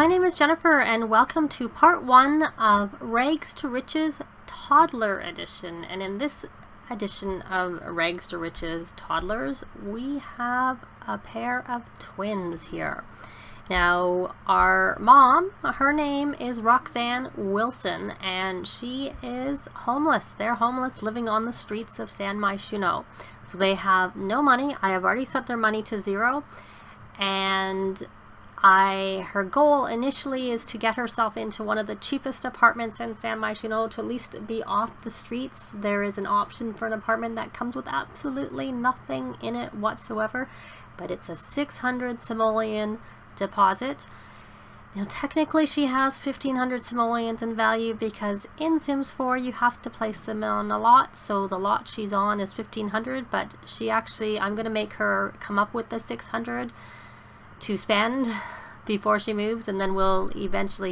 My name is Jennifer and welcome to part 1 of Rags to Riches Toddler Edition. And in this edition of Rags to Riches Toddlers, we have a pair of twins here. Now, our mom, her name is Roxanne Wilson, and she is homeless. They're homeless, living on the streets of San Myshuno. So they have no money. I have already set their money to 0, and her goal initially is to get herself into one of the cheapest apartments in San Myshuno, to at least be off the streets. There is an option for an apartment that comes with absolutely nothing in it whatsoever, but it's a 600 simoleon deposit. Now technically she has 1,500 simoleons in value, because in Sims 4 you have to place them on a lot, so the lot she's on is 1,500, but I'm going to make her come up with the 600 to spend before she moves, and then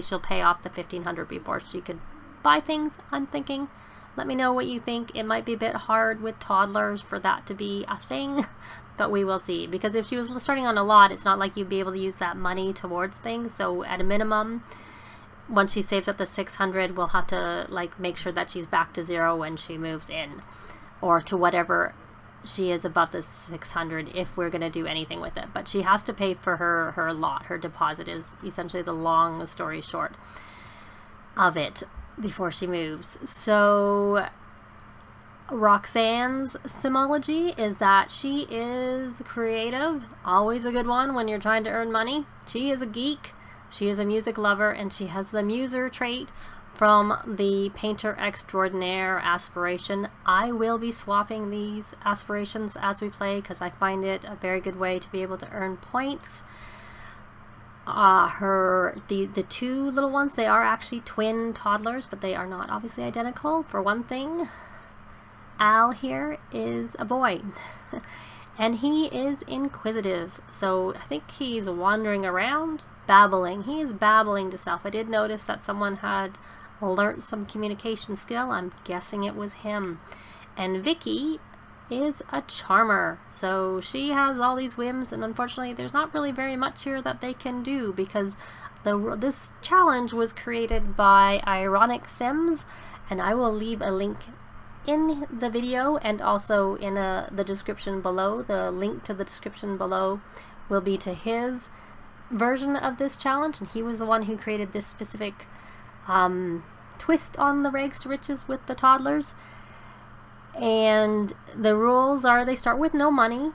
she'll pay off the 1,500 before she could buy things, I'm thinking. Let me know what you think. It might be a bit hard with toddlers for that to be a thing, but we will see, because if she was starting on a lot, it's not like you'd be able to use that money towards things. So at a minimum, once she saves up the 600, we'll have to make sure that she's back to 0 when she moves in, or to whatever she is above the 600 if we're going to do anything with it. But she has to pay for her lot. Her deposit is essentially the long story short of it before she moves. So Roxanne's simology is that she is creative, always a good one when you're trying to earn money. She is a geek, she is a music lover, and she has the muser trait from the Painter Extraordinaire aspiration. I will be swapping these aspirations as we play, because I find it a very good way to be able to earn points. The two little ones, they are actually twin toddlers, but they are not obviously identical. For one thing, Al here is a boy and he is inquisitive, so I think he's wandering around babbling. He is babbling to self. I did notice that someone had learnt some communication skill. I'm guessing it was him. And Vicki is a charmer, so she has all these whims, and unfortunately there's not really very much here that they can do, because this challenge was created by Ironic Sims, and I will leave a link in the video and also in the description below. The link to the description below will be to his version of this challenge, and he was the one who created this specific twist on the Rags to Riches with the toddlers. And the rules are, they start with no money,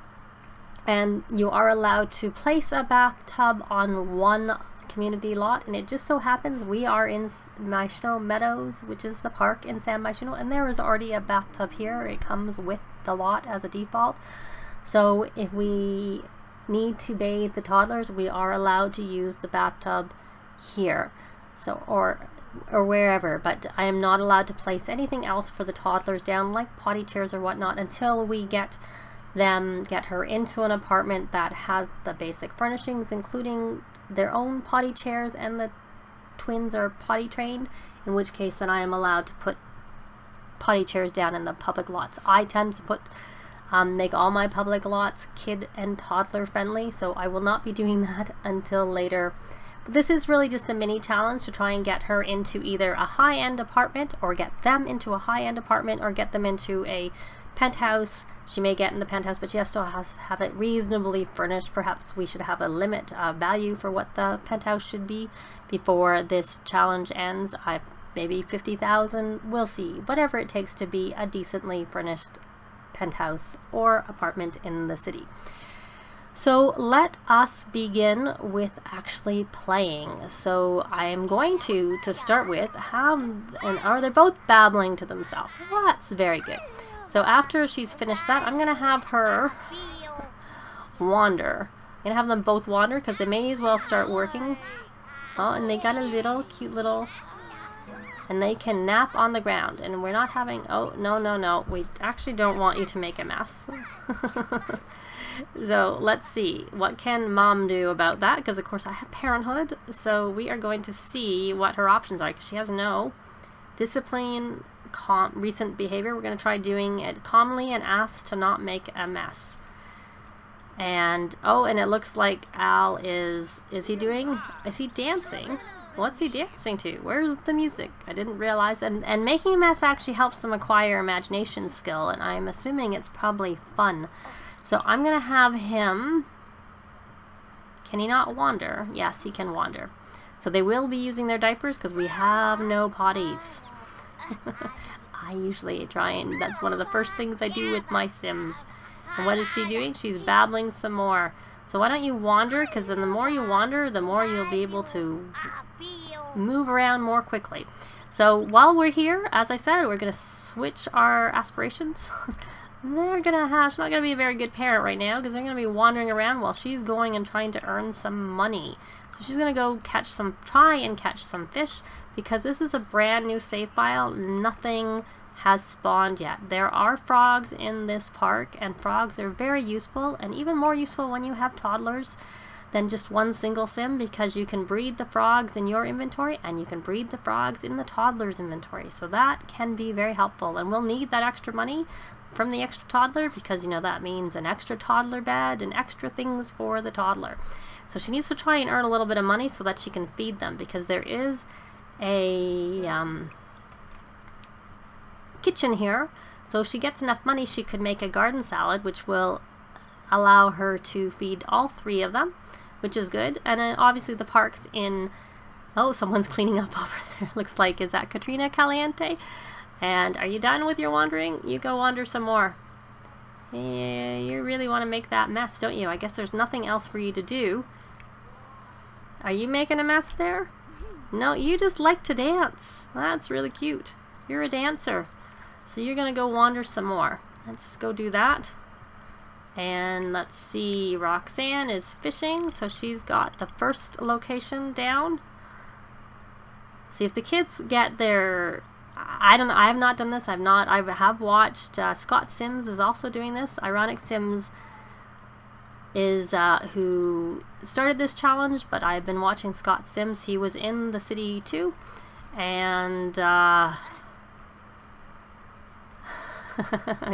and you are allowed to place a bathtub on one community lot, and it just so happens we are in Myshuno Meadows, which is the park in San Myshuno, and there is already a bathtub here. It comes with the lot as a default, so if we need to bathe the toddlers, we are allowed to use the bathtub here, so or wherever, but I am not allowed to place anything else for the toddlers down, like potty chairs or whatnot, until we get her into an apartment that has the basic furnishings, including their own potty chairs, and the twins are potty trained, in which case then I am allowed to put potty chairs down in the public lots. I tend to make all my public lots kid and toddler friendly, so I will not be doing that until later. But this is really just a mini challenge to try and get her into either a high-end apartment, or get them into a high-end apartment, or get them into a penthouse. She may get in the penthouse, but she has to have it reasonably furnished. Perhaps we should have a limit value for what the penthouse should be before this challenge ends. Maybe 50,000, we'll see. Whatever it takes to be a decently furnished penthouse or apartment in the city. So let us begin with actually playing. So I am going to start with, are they both babbling to themselves? Well, that's very good. So after she's finished that, I'm going to have her wander. I'm going to have them both wander, because they may as well start working. Oh, and they got a cute little, and they can nap on the ground. And we're not having, oh, no, we actually don't want you to make a mess. So let's see, what can mom do about that? Because of course I have parenthood, so we are going to see what her options are, because she has no discipline, recent behavior. We're going to try doing it calmly and ask to not make a mess. And oh, and it looks like Al is he dancing? What's he dancing to? Where's the music? I didn't realize. And making a mess actually helps them acquire imagination skill, and I'm assuming it's probably fun. So I'm gonna have him, can he not wander? Yes, he can wander. So they will be using their diapers because we have no potties. I usually try, and that's one of the first things I do with my Sims. And what is she doing? She's babbling some more. So why don't you wander? Because then the more you wander, the more you'll be able to move around more quickly. So while we're here, as I said, we're going to switch our aspirations. She's not going to be a very good parent right now because they're going to be wandering around while she's going and trying to earn some money. So she's going to go try and catch some fish because this is a brand new save file. Nothing has spawned yet. There are frogs in this park, and frogs are very useful, and even more useful when you have toddlers than just one single sim, because you can breed the frogs in your inventory and you can breed the frogs in the toddler's inventory. So that can be very helpful, and we'll need that extra money from the extra toddler because, you know, that means an extra toddler bed and extra things for the toddler. So she needs to try and earn a little bit of money so that she can feed them, because there is a kitchen here. So if she gets enough money, she could make a garden salad, which will allow her to feed all three of them, which is good. And then obviously the park's in, oh, someone's cleaning up over there. Looks like, is that Katrina Caliente? And are you done with your wandering? You go wander some more. Yeah, you really want to make that mess, don't you? I guess there's nothing else for you to do. Are you making a mess there? No, you just like to dance. That's really cute. You're a dancer. So you're going to go wander some more. Let's go do that. And let's see, Roxanne is fishing, so she's got the first location down. See if the kids get their, I don't know, I have not done this. I have watched Scott Sims is also doing this. Ironic Sims is who started this challenge, but I've been watching Scott Sims. He was in the city too, and I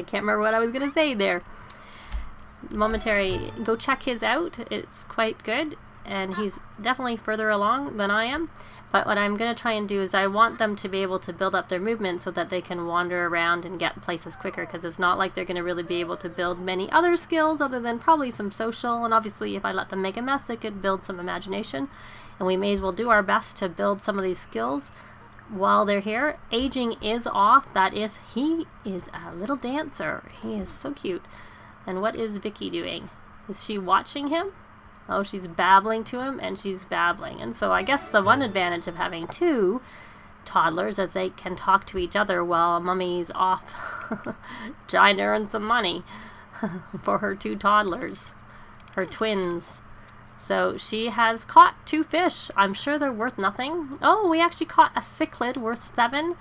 can't remember what I was gonna say there. Momentary, go check his out. It's quite good, and he's definitely further along than I am. But what I'm going to try and do is I want them to be able to build up their movement so that they can wander around and get places quicker, because it's not like they're going to really be able to build many other skills other than probably some social, and obviously if I let them make a mess, they could build some imagination, and we may as well do our best to build some of these skills while they're here. Aging is off. That is, he is a little dancer. He is so cute. And what is Vicki doing? Is she watching him? Oh, she's babbling to him, and she's babbling. And so I guess the one advantage of having two toddlers is they can talk to each other while Mummy's off trying to earn some money for her two toddlers, her twins. So she has caught 2 fish. I'm sure they're worth nothing. Oh, we actually caught a cichlid worth 7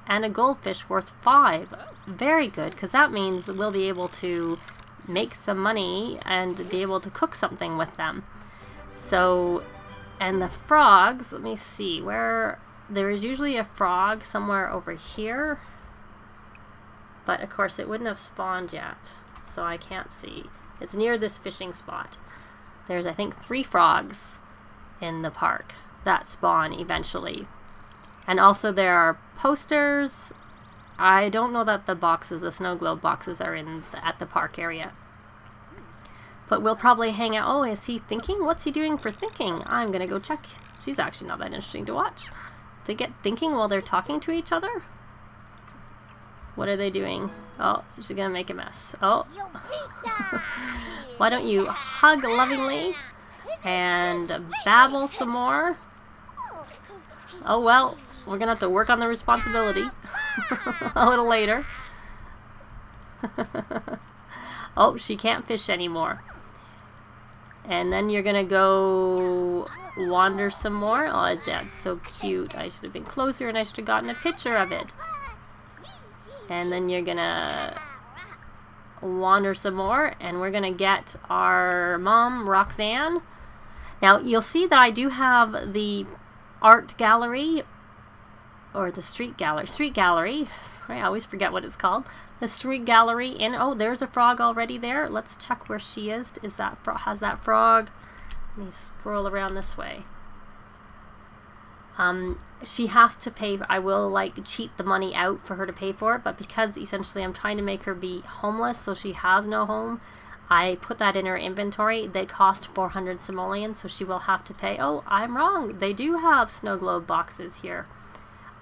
and a goldfish worth 5. Very good, because that means we'll be able to make some money and be able to cook something with them. So, and the frogs, let me see, where there is usually a frog somewhere over here, but of course it wouldn't have spawned yet, so I can't see. It's near this fishing spot. There's, I think, 3 frogs in the park that spawn eventually. And also there are posters. I don't know that the boxes, the snow globe boxes, are at the park area. But we'll probably hang out. Oh, is he thinking? What's he doing for thinking? I'm going to go check. She's actually not that interesting to watch. They get thinking while they're talking to each other? What are they doing? Oh, she's going to make a mess. Oh. Why don't you hug lovingly and babble some more? Oh, well. We're going to have to work on the responsibility a little later. Oh, she can't fish anymore. And then you're going to go wander some more. Oh, that's so cute. I should have been closer and I should have gotten a picture of it. And then you're going to wander some more, and we're going to get our mom, Roxanne. Now, you'll see that I do have the art gallery or the street gallery. Sorry, I always forget what it's called. The street gallery in, oh, there's a frog already there. Let's check where she is. Is that has that frog? Let me scroll around this way. She has to pay. I will like cheat the money out for her to pay for it, but because essentially I'm trying to make her be homeless, so she has no home, I put that in her inventory. They cost 400 simoleons, so she will have to pay. Oh, I'm wrong. They do have snow globe boxes here.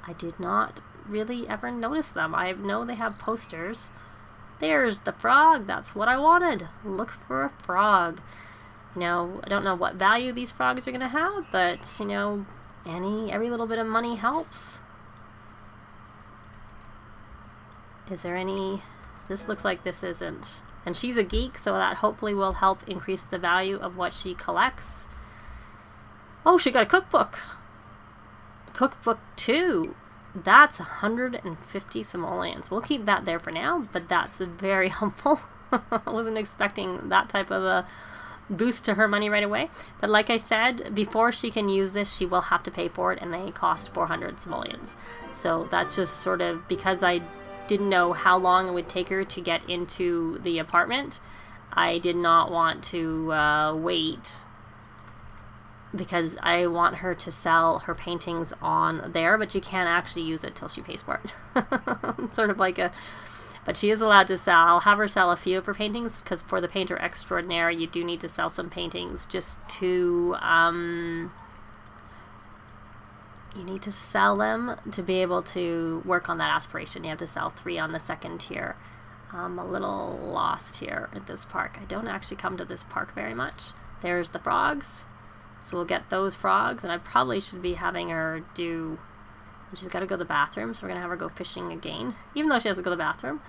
I did not really ever notice them. I know they have posters. There's the frog. That's what I wanted. Look for a frog. You know, I don't know what value these frogs are going to have, but, you know, every little bit of money helps. Is there any... This looks like this isn't... And she's a geek, so that hopefully will help increase the value of what she collects. Oh, she got a cookbook. Cookbook 2. That's 150 simoleons. We'll keep that there for now, but that's very helpful. I wasn't expecting that type of a boost to her money right away. But like I said, before she can use this, she will have to pay for it, and they cost 400 simoleons. So that's just sort of because I didn't know how long it would take her to get into the apartment. I did not want to wait, because I want her to sell her paintings on there, but you can't actually use it till she pays for it. Sort of like a... But she is allowed to sell. I'll have her sell a few of her paintings, because for the painter extraordinaire, you do need to sell some paintings just to... you need to sell them to be able to work on that aspiration. You have to sell 3 on the second tier. I'm a little lost here at this park. I don't actually come to this park very much. There's the frogs. So we'll get those frogs, and I probably should be having her do... She's got to go to the bathroom, so we're going to have her go fishing again, even though she has to go to the bathroom.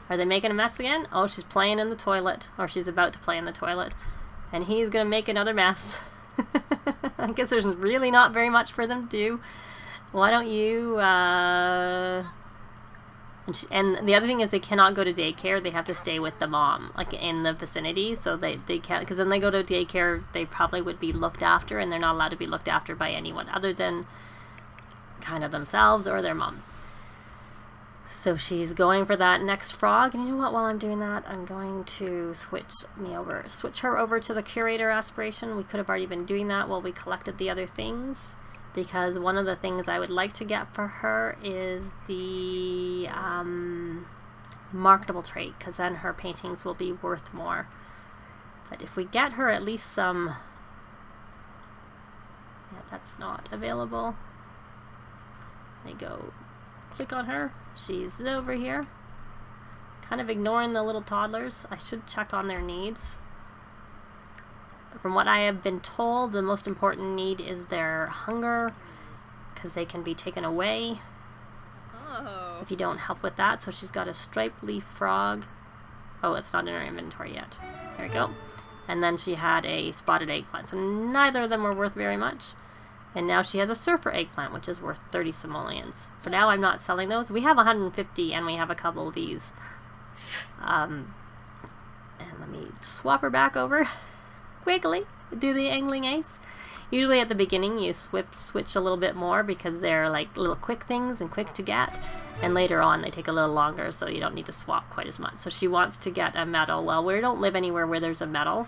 Are they making a mess again? Oh, she's playing in the toilet, or she's about to play in the toilet, and he's going to make another mess. I guess there's really not very much for them to do. Why don't you, and the other thing is they cannot go to daycare. They have to stay with the mom, like in the vicinity, so they can't, because when they go to daycare, they probably would be looked after, and they're not allowed to be looked after by anyone other than kind of themselves or their mom. So she's going for that next frog, and you know what, while I'm doing that, I'm going to switch her over to the curator aspiration. We could have already been doing that while we collected the other things, because one of the things I would like to get for her is the marketable trait, because then her paintings will be worth more. But if we get her at least some... Yeah, that's not available. Let me go click on her. She's over here. Kind of ignoring the little toddlers. I should check on their needs. From what I have been told, the most important need is their hunger, because they can be taken away if you don't help with that. So she's got a striped leaf frog. Oh, it's not in her inventory yet. There we go. And then she had a spotted eggplant. So neither of them were worth very much. And now she has a surfer eggplant, which is worth 30 simoleons. For now, I'm not selling those. We have 150, and we have a couple of these. And let me swap her back over quickly. Do the angling ace. Usually at the beginning, you switch a little bit more, because they're like little quick things and quick to get. And later on, they take a little longer, so you don't need to swap quite as much. So she wants to get a medal. Well, we don't live anywhere where there's a medal.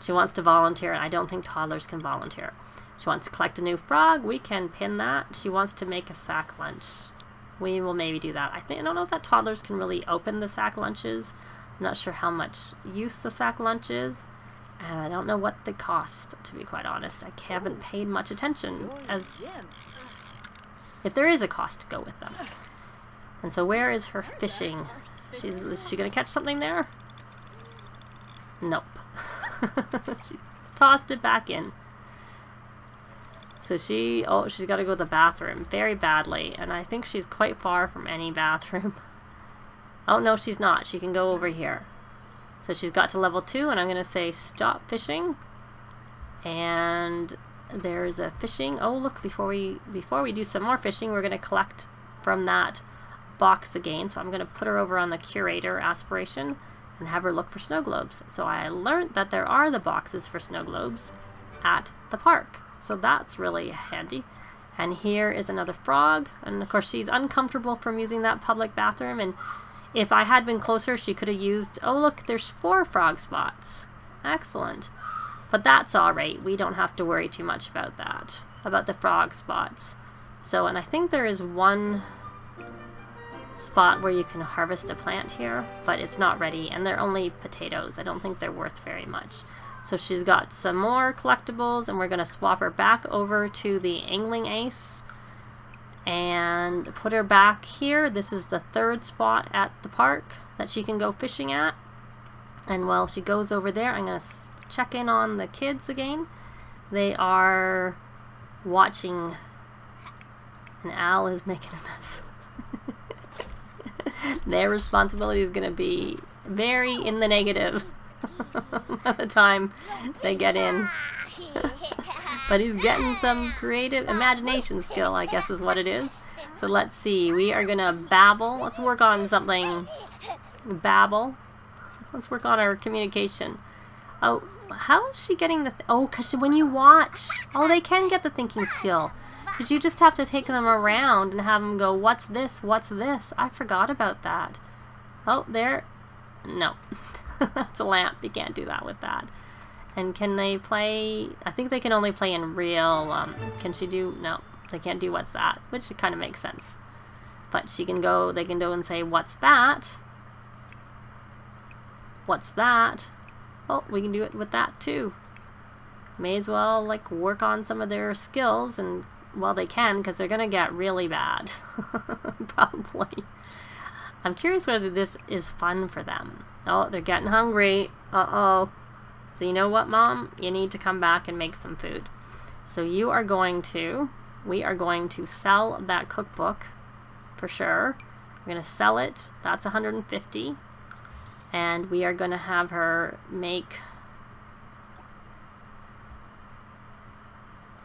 She wants to volunteer, and I don't think toddlers can volunteer. She wants to collect a new frog. We can pin that. She wants to make a sack lunch. We will maybe do that. I don't know if that toddlers can really open the sack lunches. I'm not sure how much use the sack lunch is. And I don't know what they cost, to be quite honest. I haven't paid much attention as if there is a cost to go with them. And so where is her fishing? Is she going to catch something there? Nope. She tossed it back in. So she's got to go to the bathroom very badly, and I think she's quite far from any bathroom. Oh, no, she's not. She can go over here. So she's got to level 2, and I'm going to say stop fishing. And there's a fishing. Oh, look, before we do some more fishing, we're going to collect from that box again. So I'm going to put her over on the curator aspiration and have her look for snow globes. So I learned that there are the boxes for snow globes at the park. So that's really handy. And here is another frog. And of course she's uncomfortable from using that public bathroom. And if I had been closer, she could have used... Oh, look, there's 4 frog spots. Excellent. But that's all right. We don't have to worry too much about that. About the frog spots. So, and I think there is one spot where you can harvest a plant here, but it's not ready. And they're only potatoes. I don't think they're worth very much. So she's got some more collectibles, and we're going to swap her back over to the angling ace and put her back here. This is the 3rd spot at the park that she can go fishing at. And while she goes over there, I'm going to check in on the kids again. They are watching, and Al is making a mess. Their responsibility is going to be very in the negative by the time they get in. But he's getting some creative imagination skill, I guess is what it is. So let's see. We are going to babble. Let's work on something. Babble. Let's work on our communication. Oh, how is she getting the... Oh, because when you watch... Oh, they can get the thinking skill. Because you just have to take them around and have them go, what's this? What's this? I forgot about that. Oh, there. No. That's a lamp. You can't do that with that. And can they play... I think they can only play in real... can she do... No. They can't do what's that. Which kind of makes sense. But she can go... They can go and say, what's that? What's that? Oh, we can do it with that too. May as well like work on some of their skills, and well, they can, because they're gonna get really bad. Probably. I'm curious whether this is fun for them. Oh, they're getting hungry. Uh-oh. So you know what, Mom? You need to come back and make some food. So we are going to sell that cookbook for sure. We're gonna sell it. That's 150. And we are going to have her make...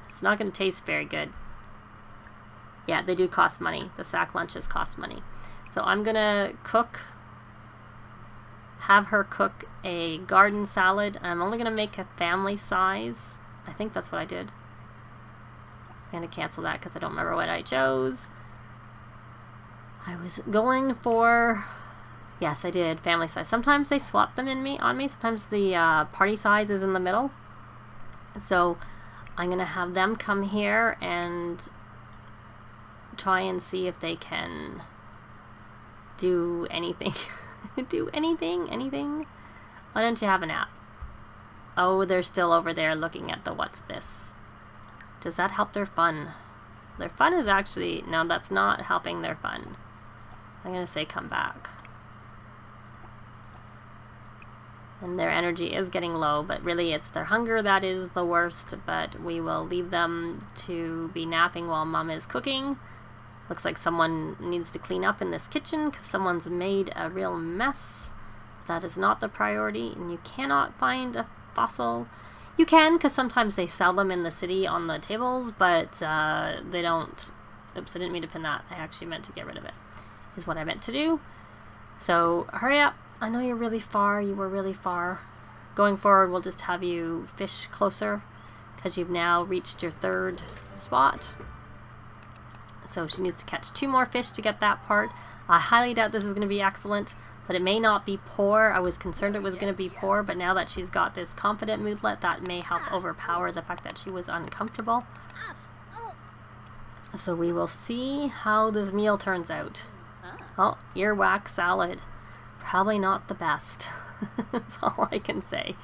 It's not going to taste very good. Yeah, they do cost money. The sack lunches cost money. So I'm going to have her cook a garden salad. I'm only going to make a family size. I think that's what I did. I'm going to cancel that because I don't remember what I chose. I was going for... Yes, I did. Family size. Sometimes they swap them on me. Sometimes the party size is in the middle. So I'm going to have them come here and try and see if they can do anything. Do anything? Why don't you have a nap? Oh, they're still over there looking at the what's this. Does that help their fun? Their fun is actually... No, that's not helping their fun. I'm going to say come back. And their energy is getting low, but really it's their hunger that is the worst. But we will leave them to be napping while Mom is cooking. Looks like someone needs to clean up in this kitchen because someone's made a real mess. That is not the priority, and you cannot find a fossil. You can, because sometimes they sell them in the city on the tables, but they don't. Oops, I didn't mean to pin that. I actually meant to get rid of it, is what I meant to do. So hurry up. I know you're really far. You were really far. Going forward, we'll just have you fish closer because you've now reached your 3rd spot. So she needs to catch 2 more fish to get that part. I highly doubt this is going to be excellent, but it may not be poor. I was concerned it was going to be poor, but now that she's got this confident moodlet, that may help overpower the fact that she was uncomfortable. So we will see how this meal turns out. Oh, earwax salad. Probably not the best. That's all I can say.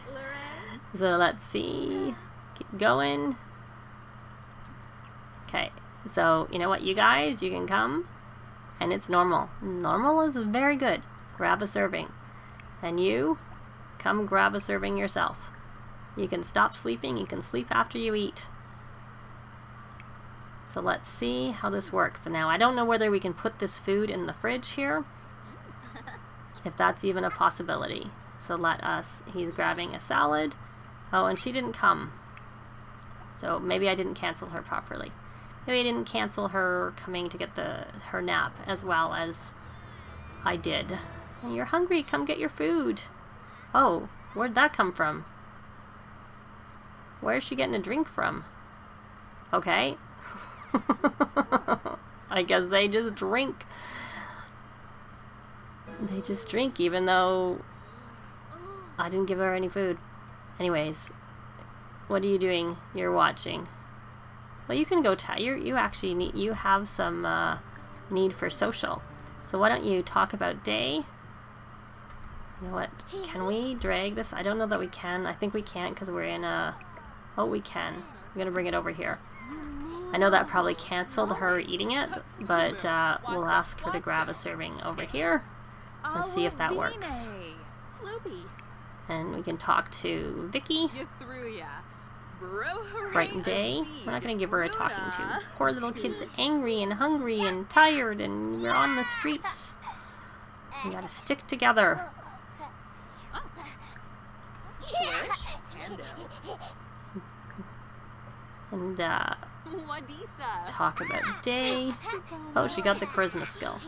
So let's see. Keep going. Okay. So, you know what, you guys? You can come. And it's normal. Normal is very good. Grab a serving. And you, come grab a serving yourself. You can stop sleeping. You can sleep after you eat. So let's see how this works. So now I don't know whether we can put this food in the fridge here. If that's even a possibility. So he's grabbing a salad. Oh, and she didn't come. So maybe I didn't cancel her properly. Maybe I didn't cancel her coming to get her nap as well as I did. You're hungry, come get your food. Oh, where'd that come from? Where's she getting a drink from? Okay. I guess they just drink. They just drink even though I didn't give her any food. Anyways, what are you doing? You're watching. Well, you can go you actually need, you have some need for social. So why don't you talk about day? You know what? Can we drag this? I don't know that we can. I think we can't because we're in a... Oh, we can. I'm going to bring it over here. I know that probably canceled her eating it, but we'll ask her to grab a serving over here and see if that works. And we can talk to Vicki. Bright day. We're not going to give her a talking to. Poor little kid's angry and hungry and tired, and we're on the streets. We got to stick together. And talk about day. Oh, she got the charisma skill.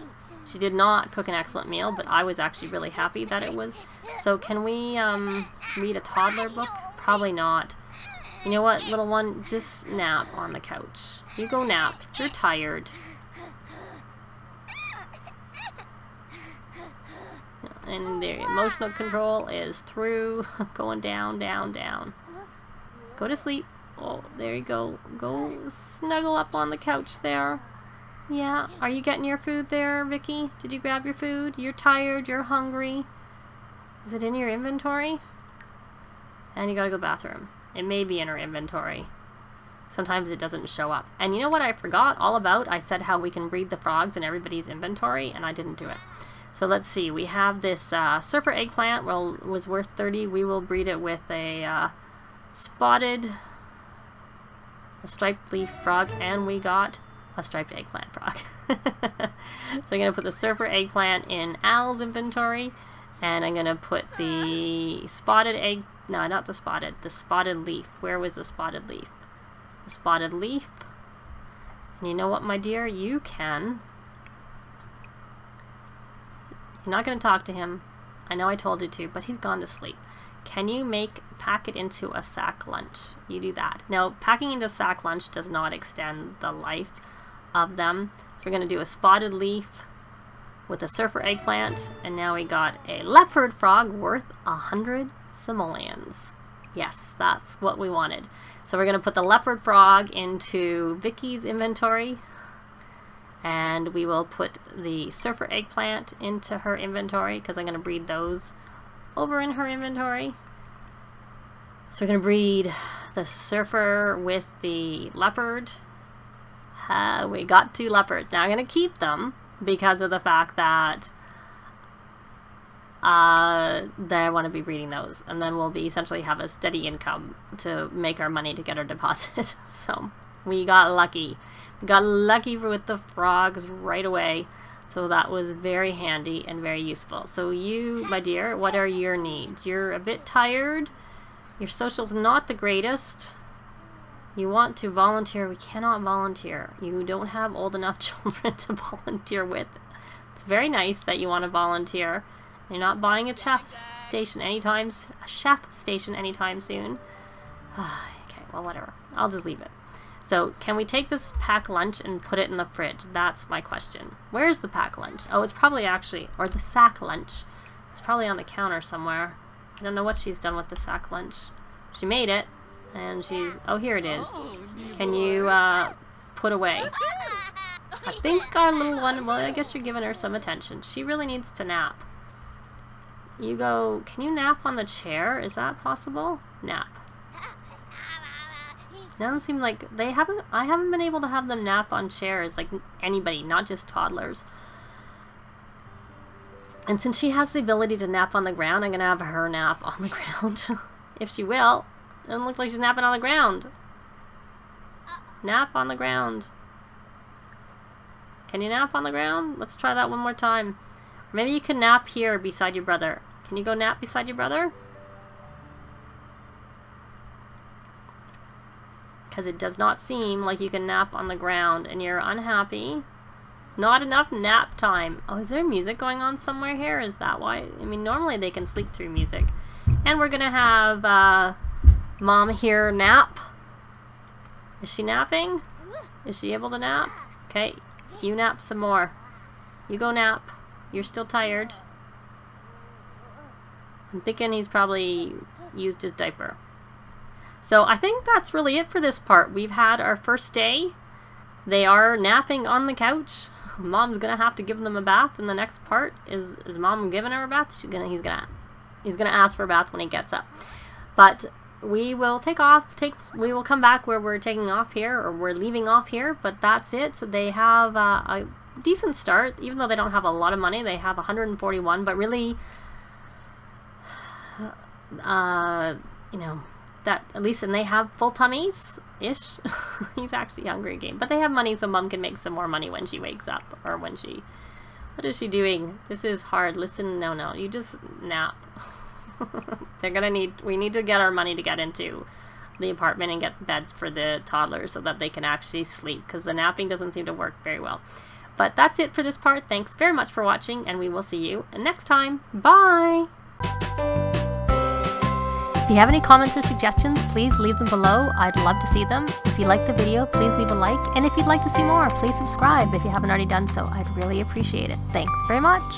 She did not cook an excellent meal, but I was actually really happy that it was. So can we read a toddler book? Probably not. You know what, little one? Just nap on the couch. You go nap. You're tired. And the emotional control is through. Going down, down, down. Go to sleep. Oh, there you go. Go snuggle up on the couch there. Yeah. Are you getting your food there, Vicki? Did you grab your food? You're tired. You're hungry. Is it in your inventory? And you gotta go to the bathroom. It may be in her inventory. Sometimes it doesn't show up. And you know what I forgot all about? I said how we can breed the frogs in everybody's inventory, and I didn't do it. So let's see. We have this surfer eggplant. Well, it was worth 30. We will breed it with a striped leaf frog, and we got a striped eggplant frog. So I'm going to put the surfer eggplant in Al's inventory, and I'm going to put the spotted egg, no, not the spotted leaf. Where was the spotted leaf? The spotted leaf. And you know what, my dear? You can... You're not going to talk to him. I know I told you to, but he's gone to sleep. Can you pack it into a sack lunch? You do that. Now, packing into sack lunch does not extend the life of them. So we're going to do a spotted leaf with a surfer eggplant, and now we got a leopard frog worth 100 simoleons. Yes, that's what we wanted. So we're going to put the leopard frog into Vicki's inventory, and we will put the surfer eggplant into her inventory because I'm going to breed those over in her inventory. So we're going to breed the surfer with the leopard. We got 2 leopards. Now I'm going to keep them because of the fact that I want to be breeding those, and then we'll be essentially have a steady income to make our money to get our deposit. So we got lucky. We got lucky with the frogs right away. So that was very handy and very useful. So you, my dear, what are your needs? You're a bit tired. Your social's not the greatest. You want to volunteer. We cannot volunteer. You don't have old enough children to volunteer with. It's very nice that you want to volunteer. You're not buying a chef station anytime soon. Okay, well, whatever. I'll just leave it. So, can we take this packed lunch and put it in the fridge? That's my question. Where's the packed lunch? Oh, it's probably actually, or the sack lunch. It's probably on the counter somewhere. I don't know what she's done with the sack lunch. She made it, and she's, oh, here it is. Can you put away? I think our little one, well, I guess you're giving her some attention. She really needs to nap. You go, can you nap on the chair? Is that possible? Nap. Doesn't seem like I haven't been able to have them nap on chairs like anybody, not just toddlers. And since she has the ability to nap on the ground, I'm gonna have her nap on the ground. If she will. It doesn't look like she's napping on the ground. Nap on the ground. Can you nap on the ground? Let's try that one more time. Or maybe you can nap here beside your brother. Can you go nap beside your brother? Because it does not seem like you can nap on the ground, and you're unhappy. Not enough nap time. Oh, is there music going on somewhere here? Is that why? I mean, normally they can sleep through music. And we're going to have Mom here nap. Is she napping? Is she able to nap? Okay, you nap some more. You go nap. You're still tired. I'm thinking he's probably used his diaper. So I think that's really it for this part. We've had our first day. They are napping on the couch. Mom's gonna have to give them a bath in the next part. Is Mom giving her a bath? He's gonna ask for a bath when he gets up. But we will we will come back where we're taking off here, or we're leaving off here, but that's it. So they have a decent start, even though they don't have a lot of money. They have 141, but really, you know, that at least, and they have full tummies-ish. He's actually hungry again, but they have money, so Mom can make some more money when she wakes up, or when she, what is she doing? This is hard. Listen, no, you just nap. We need to get our money to get into the apartment and get beds for the toddlers so that they can actually sleep, because the napping doesn't seem to work very well. But that's it for this part. Thanks very much for watching, and we will see you next time. Bye! If you have any comments or suggestions, please leave them below. I'd love to see them. If you like the video, please leave a like. And if you'd like to see more, please subscribe if you haven't already done so. I'd really appreciate it. Thanks very much.